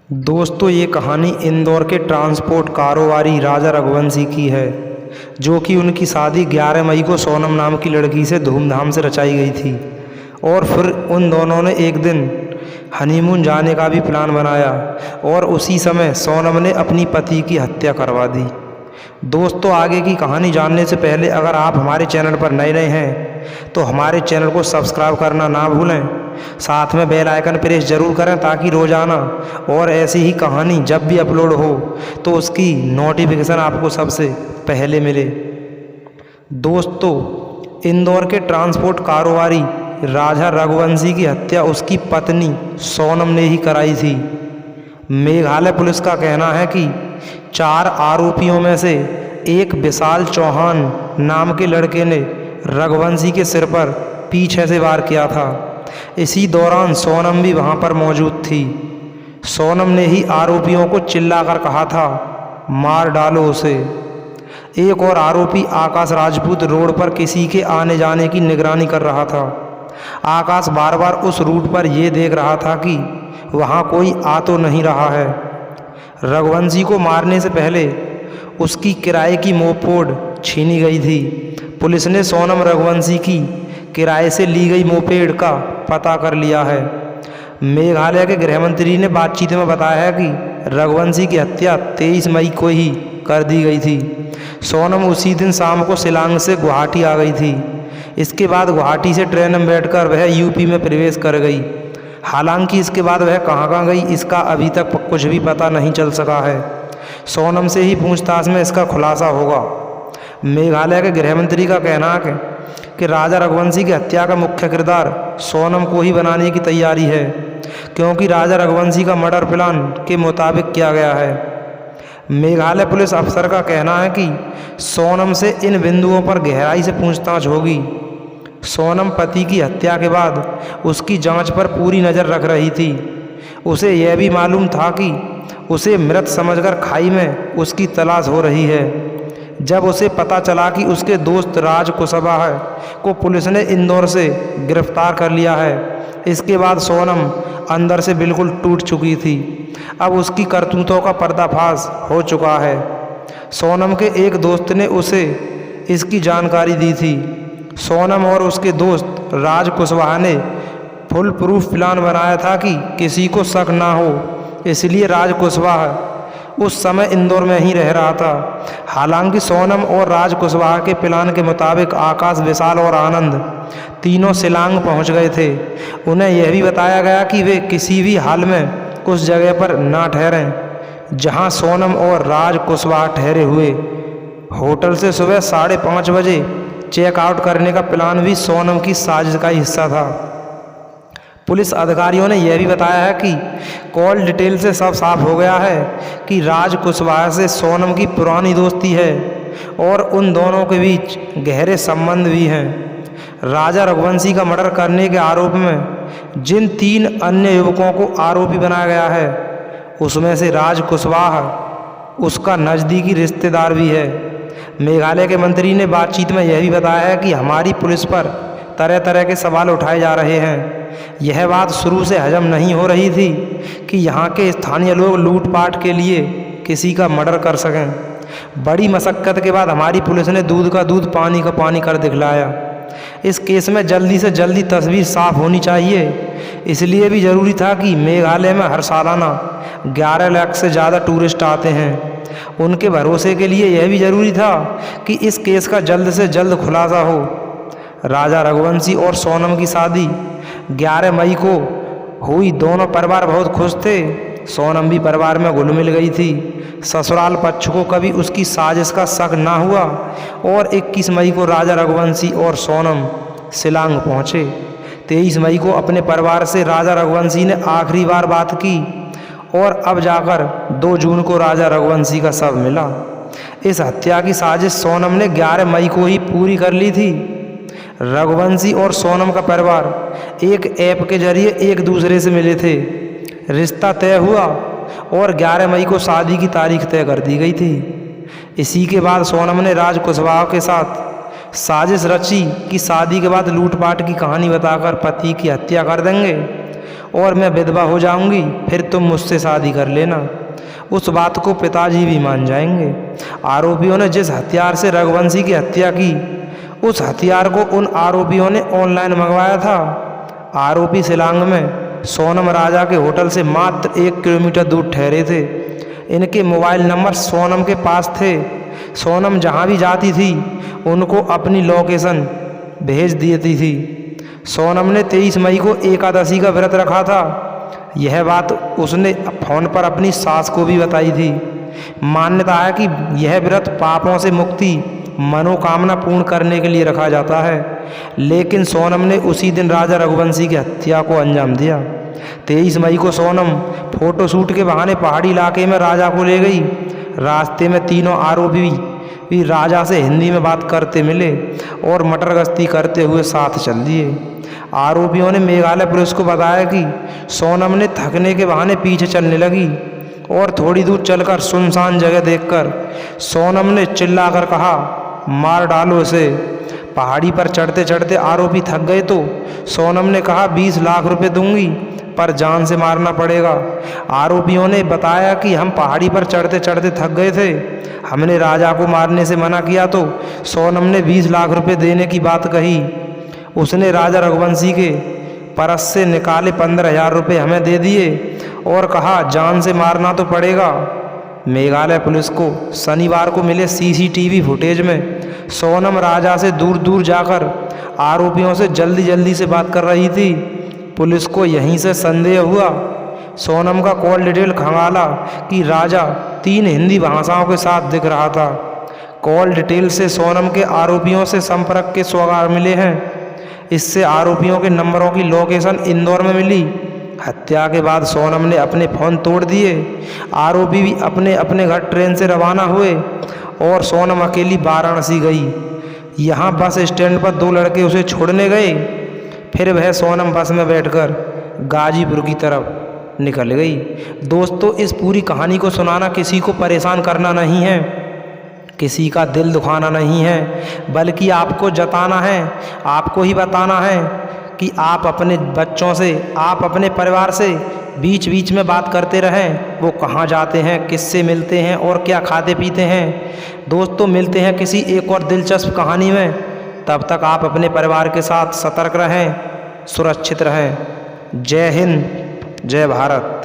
दोस्तों, ये कहानी इंदौर के ट्रांसपोर्ट कारोबारी राजा रघुवंशी की है, जो कि उनकी शादी 11 मई को सोनम नाम की लड़की से धूमधाम से रचाई गई थी। और फिर उन दोनों ने एक दिन हनीमून जाने का भी प्लान बनाया और उसी समय सोनम ने अपनी पति की हत्या करवा दी। दोस्तों, आगे की कहानी जानने से पहले अगर आप हमारे चैनल पर नए हैं तो हमारे चैनल को सब्सक्राइब करना ना भूलें। साथ में बेल आइकन प्रेस जरूर करें ताकि रोज़ाना और ऐसी ही कहानी जब भी अपलोड हो तो उसकी नोटिफिकेशन आपको सबसे पहले मिले। दोस्तों, इंदौर के ट्रांसपोर्ट कारोबारी राजा रघुवंशी की हत्या उसकी पत्नी सोनम ने ही कराई थी। मेघालय पुलिस का कहना है कि 4 आरोपियों में से एक विशाल चौहान नाम के लड़के ने रघुवंशी के सिर पर पीछे से वार किया था। इसी दौरान सोनम भी वहां पर मौजूद थी। सोनम ने ही आरोपियों को चिल्लाकर कहा था, मार डालो उसे। एक और आरोपी आकाश राजपूत रोड पर किसी के आने जाने की निगरानी कर रहा था। आकाश बार बार उस रूट पर यह देख रहा था कि वहां कोई आ तो नहीं रहा है। रघुवंशी को मारने से पहले उसकी किराए की मोपेड छीनी गई थी। पुलिस ने सोनम रघुवंशी की किराए से ली गई मोपेड का पता कर लिया है। मेघालय के गृह मंत्री ने बातचीत में बताया है कि रघुवंशी की हत्या 23 मई को ही कर दी गई थी। सोनम उसी दिन शाम को शिलांग से गुवाहाटी आ गई थी। इसके बाद गुवाहाटी से ट्रेन में बैठकर वह यूपी में प्रवेश कर गई। हालांकि इसके बाद वह कहाँ गई इसका अभी तक कुछ भी पता नहीं चल सका है। सोनम से ही पूछताछ में इसका खुलासा होगा। मेघालय के गृह मंत्री का कहना है कि राजा रघुवंशी की हत्या का मुख्य किरदार सोनम को ही बनाने की तैयारी है, क्योंकि राजा रघुवंशी का मर्डर प्लान के मुताबिक किया गया है। मेघालय पुलिस अफसर का कहना है कि सोनम से इन बिंदुओं पर गहराई से पूछताछ होगी। सोनम पति की हत्या के बाद उसकी जांच पर पूरी नज़र रख रही थी। उसे यह भी मालूम था कि उसे मृत समझकर खाई में उसकी तलाश हो रही है। जब उसे पता चला कि उसके दोस्त राज कुशवाहा को पुलिस ने इंदौर से गिरफ्तार कर लिया है, इसके बाद सोनम अंदर से बिल्कुल टूट चुकी थी। अब उसकी करतूतों का पर्दाफाश हो चुका है। सोनम के एक दोस्त ने उसे इसकी जानकारी दी थी। सोनम और उसके दोस्त राज कुशवाहा ने फुल प्रूफ प्लान बनाया था कि किसी को शक ना हो, इसलिए राज कुशवाहा उस समय इंदौर में ही रह रहा था। हालांकि सोनम और राज कुशवाहा के प्लान के मुताबिक आकाश, विशाल और आनंद तीनों शिलांग पहुंच गए थे। उन्हें यह भी बताया गया कि वे किसी भी हाल में उस जगह पर ना ठहरें जहां सोनम और राज कुशवाहा ठहरे हुए। होटल से सुबह 5:30 बजे चेकआउट करने का प्लान भी सोनम की साजिश का हिस्सा था। पुलिस अधिकारियों ने यह भी बताया है कि कॉल डिटेल से सब साफ हो गया है कि राज कुशवाहा से सोनम की पुरानी दोस्ती है और उन दोनों के बीच गहरे संबंध भी हैं। राजा रघुवंशी का मर्डर करने के आरोप में जिन 3 अन्य युवकों को आरोपी बनाया गया है, उसमें से राज कुशवाहा उसका नज़दीकी रिश्तेदार भी है। मेघालय के मंत्री ने बातचीत में यह भी बताया है कि हमारी पुलिस पर तरह तरह के सवाल उठाए जा रहे हैं। यह बात शुरू से हजम नहीं हो रही थी कि यहाँ के स्थानीय लोग लूटपाट के लिए किसी का मर्डर कर सकें। बड़ी मशक्क़त के बाद हमारी पुलिस ने दूध का दूध, पानी का पानी कर दिखलाया। इस केस में जल्दी से जल्दी तस्वीर साफ होनी चाहिए। इसलिए भी ज़रूरी था कि मेघालय में हर सालाना 11 लाख से ज़्यादा टूरिस्ट आते हैं। उनके भरोसे के लिए यह भी ज़रूरी था कि इस केस का जल्द से जल्द खुलासा हो। राजा रघुवंशी और सोनम की शादी 11 मई को हुई। दोनों परिवार बहुत खुश थे। सोनम भी परिवार में घुल मिल गई थी। ससुराल पक्ष को कभी उसकी साजिश का शक ना हुआ और 21 मई को राजा रघुवंशी और सोनम शिलांग पहुँचे। 23 मई को अपने परिवार से राजा रघुवंशी ने आखिरी बार बात की और अब जाकर 2 जून को राजा रघुवंशी का शव मिला। इस हत्या की साजिश सोनम ने 11 मई को ही पूरी कर ली थी। रघुवंशी और सोनम का परिवार एक ऐप के जरिए एक दूसरे से मिले थे। रिश्ता तय हुआ और 11 मई को शादी की तारीख तय कर दी गई थी। इसी के बाद सोनम ने राज कुशवाहा के साथ साजिश रची कि शादी के बाद लूटपाट की कहानी बताकर पति की हत्या कर देंगे और मैं विधवा हो जाऊंगी, फिर तुम मुझसे शादी कर लेना। उस बात को पिताजी भी मान जाएंगे। आरोपियों ने जिस हथियार से रघुवंशी की हत्या की, उस हथियार को उन आरोपियों ने ऑनलाइन मंगवाया था। आरोपी शिलांग में सोनम राजा के होटल से मात्र 1 किलोमीटर दूर ठहरे थे। इनके मोबाइल नंबर सोनम के पास थे। सोनम जहां भी जाती थी उनको अपनी लोकेशन भेज देती थी। सोनम ने 23 मई को एकादशी का व्रत रखा था। यह बात उसने फ़ोन पर अपनी सास को भी बताई थी। मान्यता है कि यह व्रत पापों से मुक्ति, मनोकामना पूर्ण करने के लिए रखा जाता है। लेकिन सोनम ने उसी दिन राजा रघुवंशी की हत्या को अंजाम दिया। 23 मई को सोनम फोटोशूट के बहाने पहाड़ी इलाके में राजा को ले गई। रास्ते में तीनों आरोपी भी राजा से हिंदी में बात करते मिले और मटर गश्ती करते हुए साथ चल दिए। आरोपियों ने मेघालय पुलिस को बताया कि सोनम ने थकने के बहाने पीछे चलने लगी और थोड़ी दूर चलकर सुनसान जगह देखकर सोनम ने चिल्लाकर कहा, मार डालो इसे। पहाड़ी पर चढ़ते चढ़ते आरोपी थक गए तो सोनम ने कहा, 20 लाख रुपए दूंगी, पर जान से मारना पड़ेगा। आरोपियों ने बताया कि हम पहाड़ी पर चढ़ते चढ़ते थक गए थे, हमने राजा को मारने से मना किया तो सोनम ने 20 लाख रुपए देने की बात कही। उसने राजा रघुवंशी के परस से निकाले 15,000 रुपये हमें दे दिए और कहा, जान से मारना तो पड़ेगा। मेघालय पुलिस को शनिवार को मिले सीसीटीवी फुटेज में सोनम राजा से दूर दूर जाकर आरोपियों से जल्दी जल्दी से बात कर रही थी। पुलिस को यहीं से संदेह हुआ। सोनम का कॉल डिटेल खंगाला कि राजा 3 हिंदी भाषाओं के साथ दिख रहा था। कॉल डिटेल से सोनम के आरोपियों से संपर्क के सौगात मिले हैं। इससे आरोपियों के नंबरों की लोकेशन इंदौर में मिली। हत्या के बाद सोनम ने अपने फ़ोन तोड़ दिए। आरोपी भी अपने अपने घर ट्रेन से रवाना हुए और सोनम अकेली वाराणसी गई। यहाँ बस स्टैंड पर 2 लड़के उसे छोड़ने गए। फिर वह सोनम बस में बैठकर गाजीपुर की तरफ निकल गई। दोस्तों, इस पूरी कहानी को सुनाना किसी को परेशान करना नहीं है, किसी का दिल दुखाना नहीं है, बल्कि आपको जताना है, आपको ही बताना है कि आप अपने बच्चों से, आप अपने परिवार से बीच बीच में बात करते रहें। वो कहाँ जाते हैं, किससे मिलते हैं और क्या खाते पीते हैं। दोस्तों, मिलते हैं किसी एक और दिलचस्प कहानी में। तब तक आप अपने परिवार के साथ सतर्क रहें, सुरक्षित रहें। जय हिंद, जय भारत।